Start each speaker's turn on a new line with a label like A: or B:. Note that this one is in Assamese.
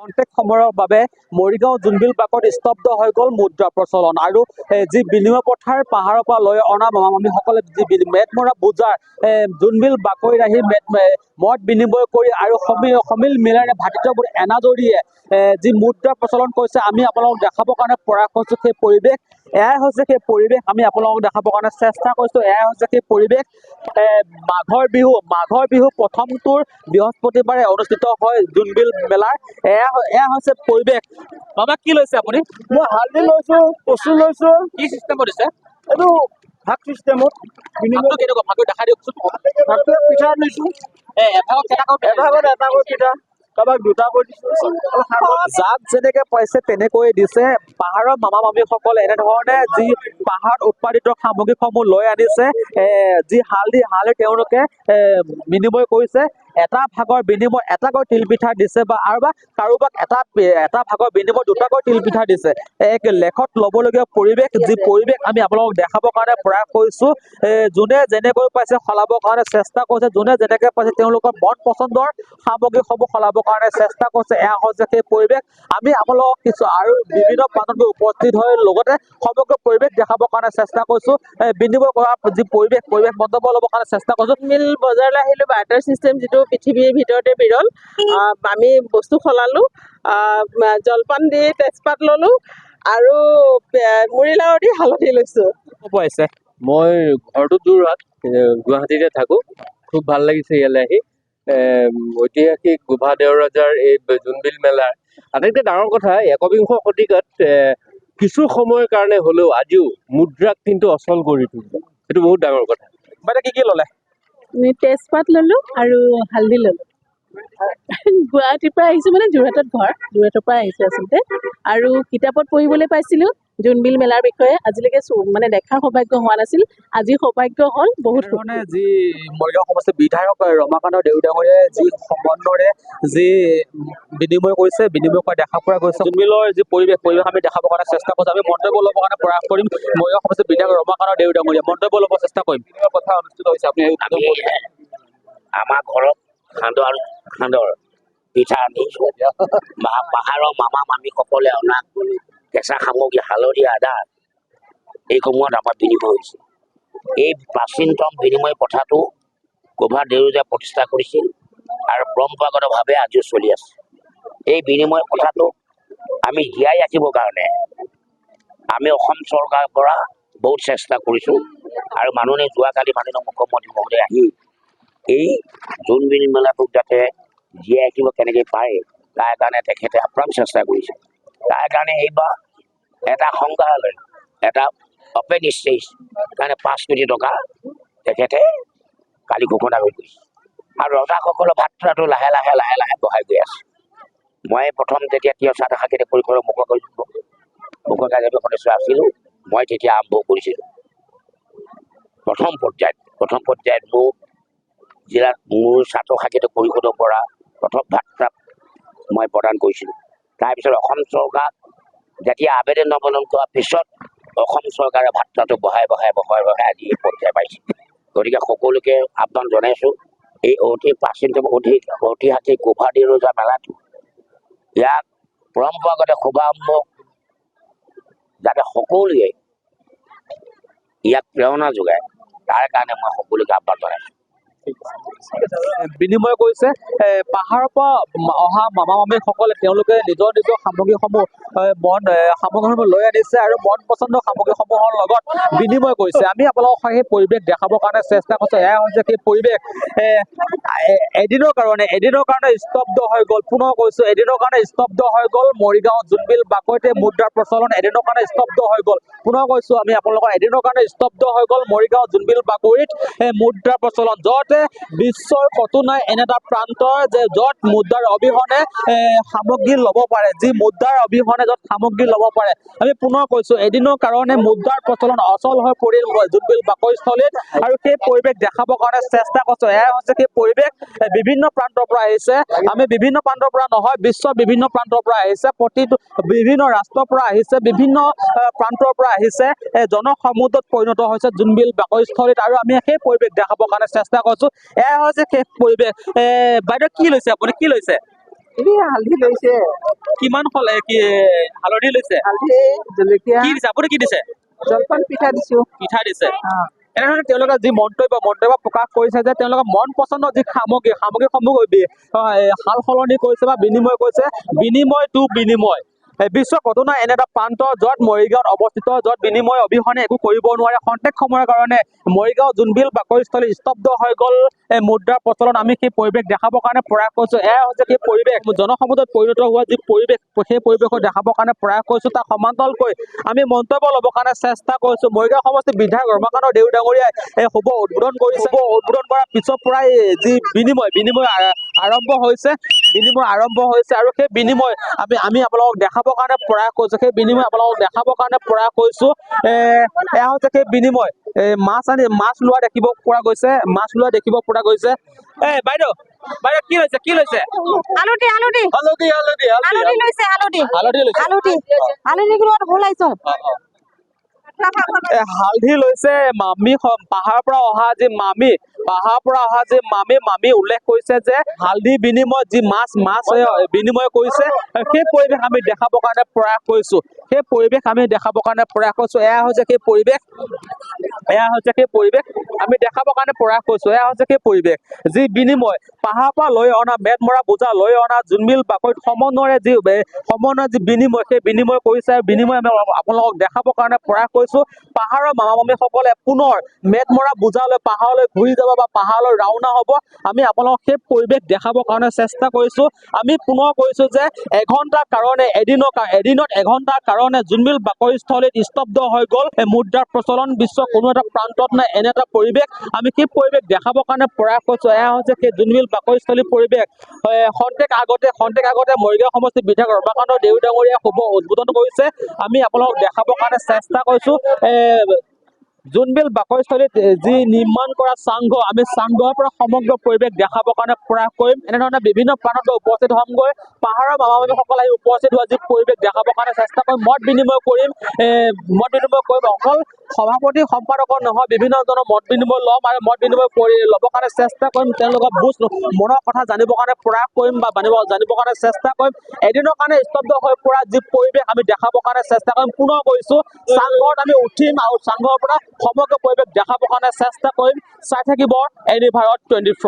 A: কণ্টেক্ট সময়ৰ বাবে মৰিগাঁও জোনবিল বাকত স্তব্ধ হৈ গ'ল মুদ্ৰা প্ৰচলন আৰু যি বিনিময় পথাৰ পাহাৰৰ পৰা লৈ অনা মামামামীসকলে যি মেটমৰা বোজাৰ জোনবিল বাকৈত আহি মত বিনিময় কৰি আৰু সমিল মিলেৰে ভাতৃত্ববোধ এনাজৰীয়ে যি মুদ্ৰা প্ৰচলন কৰিছে আমি আপোনালোকক দেখাবৰ কাৰণে প্ৰয়াস কৰিছোঁ। সেই পৰিৱেশ এয়াই হৈছে সেই পৰিৱেশ আমি আপোনালোকক দেখাবৰ কাৰণে চেষ্টা কৰিছোঁ। এয়াই হৈছে সেই পৰিৱেশ মাঘৰ বিহু প্ৰথমটোৰ বৃহস্পতিবাৰে অনুষ্ঠিত হয় জোনবিল মেলাৰ এয়া হৈছে পৰিৱেশ। বাবা কি লৈছে আপুনি?
B: মই হালধি লৈছো, কচু লৈছো।
A: কি চিষ্টেমত দিছে?
B: এইটো ভাগ চিষ্টেমত
A: কেনেকুৱা ভাগটো দেখাই দিয়কচোন।
B: পিঠা লৈছো,
A: এভাগত
B: এটা কৰি পিঠা, কাৰোবাক দুটা কৰি দিছো।
A: যাক যেনেকে পাইছে তেনেকৈ দিছে। পাহাৰৰ মামা মামীসকলে এনেধৰণে যি পাহাৰত উৎপাদিত সামগ্ৰীসমূহ লৈ আনিছে, যি হালধি তেওঁলোকে বিনিময় কৰিছে। এটা ভাগৰ বিনিময় এটাকৈ তিল পিঠা দিছে আৰু কাৰোবাক এটা ভাগৰ বিনিময় দুটাকৈ তিল পিঠা দিছে। এক লেখত ল'বলগীয়া পৰিৱেশ, যি পৰিৱেশ আমি আপোনালোকক দেখাবৰ কাৰণে প্ৰয়াস কৰিছোঁ। যোনে যেনেকৈ পাইছে সলাবৰ কাৰণে চেষ্টা কৰিছে, যোনে যেনেকৈ পাইছে তেওঁলোকৰ মন পচন্দৰ সামগ্ৰীসমূহ সলাবৰ কাৰণে চেষ্টা কৰিছে। এয়া হৈছে সেই পৰিৱেশ। আমি আপোনালোকক কিছু আৰু বিভিন্ন প্ৰান্তত উপস্থিত হৈ লগতে সমগ্ৰ পৰিৱেশ দেখাবৰ কাৰণে চেষ্টা কৰিছোঁ। বিনিময় কৰাৰ যি পৰিৱেশ মন্তব্য ল'বৰ কাৰণে চেষ্টা কৰিছোঁ।
C: মিল বজাৰলৈ আহিলোঁ। বাৰ্টাৰ চিষ্টেম যিটো পৃথিৱীৰ ভিতৰতে বিৰল। আমি বস্তু সলালোঁ, জলপান দি তেজপাত ল'লোঁ আৰু মুড়ি লাড়ু দি হালধি লৈছোঁ।
A: পাইছে
D: মই ঘৰটো যোৰহাট, গুৱাহাটীতে থাকোঁ। খুব ভাল লাগিছে ইয়ালৈ আহি। ঐতিহাসিক গোভা দেওৰজাৰ এই জোনবিল মেলাৰ আটাইতকৈ ডাঙৰ কথা, একবিংশ শতিকাত কিছু সময়ৰ কাৰণে হ'লেও আজিও মুদ্ৰাক কিন্তু অচল কৰি তুলিছে। সেইটো বহুত ডাঙৰ কথা।
A: বাইদেউ কি ল'লে?
C: তেজপাত ল'লোঁ আৰু হালধি ল'লোঁ। গুৱাহাটীৰ পৰা আহিছোঁ, মানে যোৰহাটত ঘৰ, যোৰহাটৰ পৰা আহিছোঁ আচলতে। আৰু কিতাপত পঢ়িবলৈ পাইছিলোঁ জোনবিল মেলাৰ বিষয়ে। আজিলৈকে মানে দেখাৰ সৌভাগ্য হোৱা নাছিল, আজি সৌভাগ্য হ'ল। বহুত
A: ধৰণে যি মৰিগাঁও সমষ্টিৰ বিধায়ক ৰমাকান্ত দেউৰী যি সমন্বয়েৰে যি বিনিময় কৰিছে, বিনিময় কৰা দেখা পোৱা গৈছে। জোনবিলৰ যি পৰিৱেশ আমি দেখাবৰ কাৰণে চেষ্টা কৰিছোঁ। আমি মন্তব্য ল'বৰ কাৰণে প্ৰয়াস কৰিম। মৰিগাঁও সমষ্টিৰ বিধায়ক ৰমাকান্ত দেউৰী মন্তব্য ল'ব চেষ্টা কৰিম। কথা অনুষ্ঠিত হৈছে, আপুনি
E: আমাৰ ঘৰত সান্দৰ পিঠা আনিছোঁ। পাহাৰৰ মামা মামীসকলে অনা কেঁচা সামগ্ৰী হালধি, আদা এইসমূহত আমাৰ বিনিময় হৈছে। এই প্ৰাচীনতম বিনিময় প্ৰথাটো গোভা দেউৰীয়ে প্ৰতিষ্ঠা কৰিছিল আৰু পৰম্পৰাগতভাৱে আজিও চলি আছে। এই বিনিময় প্ৰথাটো আমি জীয়াই ৰাখিবৰ কাৰণে আমি অসম চৰকাৰৰ পৰা বহুত চেষ্টা কৰিছোঁ আৰু যোৱাকালি মাননীয় মুখ্যমন্ত্ৰী মহোদয় আহি এই জোনবিল মেলাটোক যাতে জীয়াই ৰাখিব কেনেকৈ পাৰে তাৰ কাৰণে তেখেতে আপ্ৰাণ চেষ্টা কৰিছে। তাৰ কাৰণে এইবাৰ এটা সংগ্ৰহালয়, এটা অপেন ষ্টেজ কাৰণে 5 কোটি টকা তেখেতে কালি ঘোষণা কৰি দিছে। আৰু ৰজাসকলৰ ভাতৃত্বটো লাহে লাহে বঢ়াই গৈ আছে। মই প্ৰথম যেতিয়া তিয় ছাত্ৰ শাখাতে পৰিষদৰ মুখ্য কাৰ্যবাহী সদস্য আছিলোঁ, মই তেতিয়া আৰম্ভ কৰিছিলোঁ। প্ৰথম পৰ্যায়ত মোৰ ছাত্ৰ শাখাতে পৰিষদৰ পৰা প্ৰথম ভাতৃত্ব মই প্ৰদান কৰিছিলোঁ। তাৰপিছত অসম চৰকাৰ যেতিয়া আবেদন নবলন কৰাৰ পিছত অসম চৰকাৰে ভাতৃত্বটো বঢ়াই আজি এই পৰ্যায় পাইছে। গতিকে সকলোকে আহ্বান জনাইছোঁ, এই অতি প্ৰাচীনতম ঐতিহাসিক গোভা দেওৰজাৰ মেলাটো ইয়াক পৰম্পৰাগত শুভাৰম্ভ যাতে সকলোৱে ইয়াক প্ৰেৰণা যোগায়, তাৰ কাৰণে মই সকলোকে আহ্বান জনাইছোঁ।
A: বিনিময় কৰিছে পাহাৰৰ পৰা অহা মামা মামীসকলে। তেওঁলোকে নিজৰ সামগ্ৰীসমূহ লৈ আনিছে আৰু মন পচন্দৰ সামগ্ৰীসমূহৰ লগত বিনিময় কৰিছে। আমি আপোনালোকক সেই পৰিৱেশ দেখাবৰ কাৰণে চেষ্টা কৰিছোঁ। এয়া হৈছে সেই পৰিৱেশ। এদিনৰ কাৰণে স্তব্ধ হৈ গ'ল। পুনৰ কৈছোঁ, এদিনৰ কাৰণে স্তব্ধ হৈ গ'ল মৰিগাঁও জোনবিল বাকৈতে মুদ্ৰাৰ প্ৰচলন। এদিনৰ কাৰণে স্তব্ধ হৈ গ'ল। পুনৰ কৈছোঁ, আমি আপোনালোকৰ এদিনৰ কাৰণে স্তব্ধ হৈ গ'ল মৰিগাঁও জোনবিল বাকৰিত মুদ্ৰাৰ প্ৰচলন। য'ত বিশ্বৰ কতো নাই এনে এটা প্ৰান্ত য'ত মুদ্ৰাৰ অবিহনে সামগ্ৰী ল'ব পাৰে, যি মুদ্ৰাৰ অবিহনে য'ত সামগ্ৰী ল'ব পাৰে। আমি পুনৰ কৈছোঁ, এদিনৰ কাৰণে মুদ্ৰাৰ প্ৰচলন অচল হৈ পৰিল জোনবিল বাকৰিস্থলীত আৰু সেই পৰিৱেশ দেখাবৰ কাৰণে চেষ্টা কৰিছোঁ। এয়া হৈছে সেই পৰিৱেশ। বিভিন্ন প্ৰান্তৰ পৰা আহিছে। আমি বিভিন্ন প্ৰান্তৰ পৰা নহয়, বিশ্বৰ বিভিন্ন প্ৰান্তৰ পৰা আহিছে। প্ৰতিটো বিভিন্ন ৰাষ্ট্ৰৰ পৰা আহিছে, বিভিন্ন প্ৰান্তৰ পৰা আহিছে। জনসমুদ্ৰত পৰিণত হৈছে জোনবিল বাকৰিস্থলীত আৰু আমি সেই পৰিৱেশ দেখাবৰ কাৰণে চেষ্টা কৰিছোঁ। এয়া হৈছে সেই পৰিৱেশ। বাইদেউ কি লৈছে আপুনি? কি লৈছে?
B: এই হালধি লৈছে
A: কিমান কি হালধি লৈছে
B: হালধি জলকীয়া
A: কি দিছে আপুনি কি দিছে
B: জলপান পিঠা দিছো
A: পিঠা দিছে এনেধৰণে তেওঁলোকে যি মন্তব্য প্ৰকাশ কৰিছে যে তেওঁলোকে মন পচন্দৰ যি সামগ্ৰীসমূহ সাল সলনি কৰিছে বা বিনিময় কৰিছে বিনিময় টু বিনিময় বিশ্ব ঘটনা এনে এটা প্ৰান্ত য'ত মৰিগাঁৱত অৱস্থিত য'ত বিনিময় অবিহনে একো কৰিব নোৱাৰে খন্তেক সময়ৰ কাৰণে মৰিগাঁও জোনবিল বাকৰিস্থলী স্তব্ধ হৈ গ'ল মুদ্ৰাৰ প্ৰচলন আমি সেই পৰিৱেশ দেখাবৰ কাৰণে প্ৰয়াস কৰিছো এয়া হৈছে সেই পৰিৱেশ জনসমুদ্ৰত পৰিণত হোৱা যি পৰিৱেশ সেই পৰিৱেশক দেখাবৰ কাৰণে প্ৰয়াস কৰিছো তাৰ সমান্তৰালকৈ আমি মন্তব্য ল'বৰ কাৰণে চেষ্টা কৰিছো মৰিগাঁও সমষ্টিৰ বিধায়ক ৰমাকান্ত দেউৰী ডাঙৰীয়াই শুভ উদ্বোধন কৰিছে উদ্বোধন কৰাৰ পিছৰ পৰাই যি বিনিময় আৰম্ভ হৈছে আৰু সেই বিনিময় আমি আপোনালোকক দেখাবৰ কাৰণে প্ৰয়াস কৰিছো সেই বিনিময় আপোনালোকক দেখাবৰ কাৰণে প্ৰয়াস কৰিছো এয়া হৈছে সেই বিনিময় মাছ লোৱা দেখিব পৰা গৈছে বাইদেউ কি লৈছে
F: হালধি
A: হালধি লৈছে মামী পাহাৰৰ পৰা অহা যি মামী উল্লেখ কৰিছে যে হালধি বিনিময়ত যি মাছ বিনিময় কৰিছে সেই পৰিৱেশ আমি দেখাবৰ কাৰণে প্ৰয়াস কৰিছো এয়া হৈছে সেই পৰিৱেশ আমি দেখাবৰ কাৰণে প্ৰয়াস কৰিছো এয়া হৈছে সেই পৰিৱেশ যি বিনিময় পাহাৰৰ পৰা লৈ অনা মেটমৰা বোজা লৈ অনা জোনবিল বাকৰিত সমন্বয়ৰে যি বিনিময় সেই বিনিময় কৰিছে আৰু বিনিময় আমি আপোনালোকক দেখাবৰ কাৰণে প্ৰয়াস কৰিছো পাহাৰৰ মামা মামীসকলে পুনৰ মেটমৰা বোজা লৈ পাহাৰলৈ ঘূৰি যাব বা পাহাৰলৈ ৰাওনা হ'ব আমি আপোনালোকক সেই পৰিৱেশ দেখাবৰ কাৰণে চেষ্টা কৰিছো আমি পুনৰ কৈছো যে এঘণ্টাৰ কাৰণে এদিনত এঘণ্টাৰ কাৰণে জোনবিল বাকৰিস্থলীত স্তব্ধ হৈ গ'ল মুদ্ৰাৰ প্ৰচলন বিশ্বৰ কোনো এটা প্ৰান্তত নাই এনে এটা পৰিৱেশ আমি সেই পৰিৱেশ দেখাবৰ কাৰণে প্ৰয়াস কৰিছো এয়া হৈছে সেই জোনবিল বাকৰিস্থলীৰ পৰিৱেশ খন্তেক আগতে মৰিগাঁও সমষ্টিৰ বিধায়ক ৰমাকান্ত দেউৰী ডাঙৰীয়াই শুভ উদ্বোধন কৰিছে আমি আপোনালোকক দেখাবৰ কাৰণে চেষ্টা কৰিছো জোনবিল বাকৰিস্থলীত যি নিৰ্মাণ কৰা চাংঘৰ আমি চাংঘৰৰ পৰা সমগ্ৰ পৰিৱেশ দেখাবৰ কাৰণে প্ৰয়াস কৰিম এনেধৰণে বিভিন্ন প্ৰান্তত উপস্থিত হ'মগৈ পাহাৰৰ মামা মামীসকল আহি উপস্থিত হোৱা যি পৰিৱেশ দেখাবৰ কাৰণে চেষ্টা কৰিম মত বিনিময় কৰিম অকল সভাপতি সম্পাদকৰ নহয় বিভিন্নজনৰ মত বিনিময় ল'ম আৰু মত বিনিময় কৰি ল'বৰ কাৰণে চেষ্টা কৰিম তেওঁলোকৰ মনৰ কথা জানিবৰ কাৰণে প্ৰয়াস কৰিম বা জানিবৰ কাৰণে চেষ্টা কৰিম এদিনৰ কাৰণে স্তব্ধ হৈ পৰা যি পৰিৱেশ আমি দেখাবৰ কাৰণে চেষ্টা কৰিম পুনৰ কৰিছো চাংঘৰত আমি উঠিম আৰু চাংঘৰৰ পৰা সমগ্ৰ পৰিৱেশ দেখাবৰ কাৰণে চেষ্টা কৰিম চাই থাকিব এনি ভাৰত 24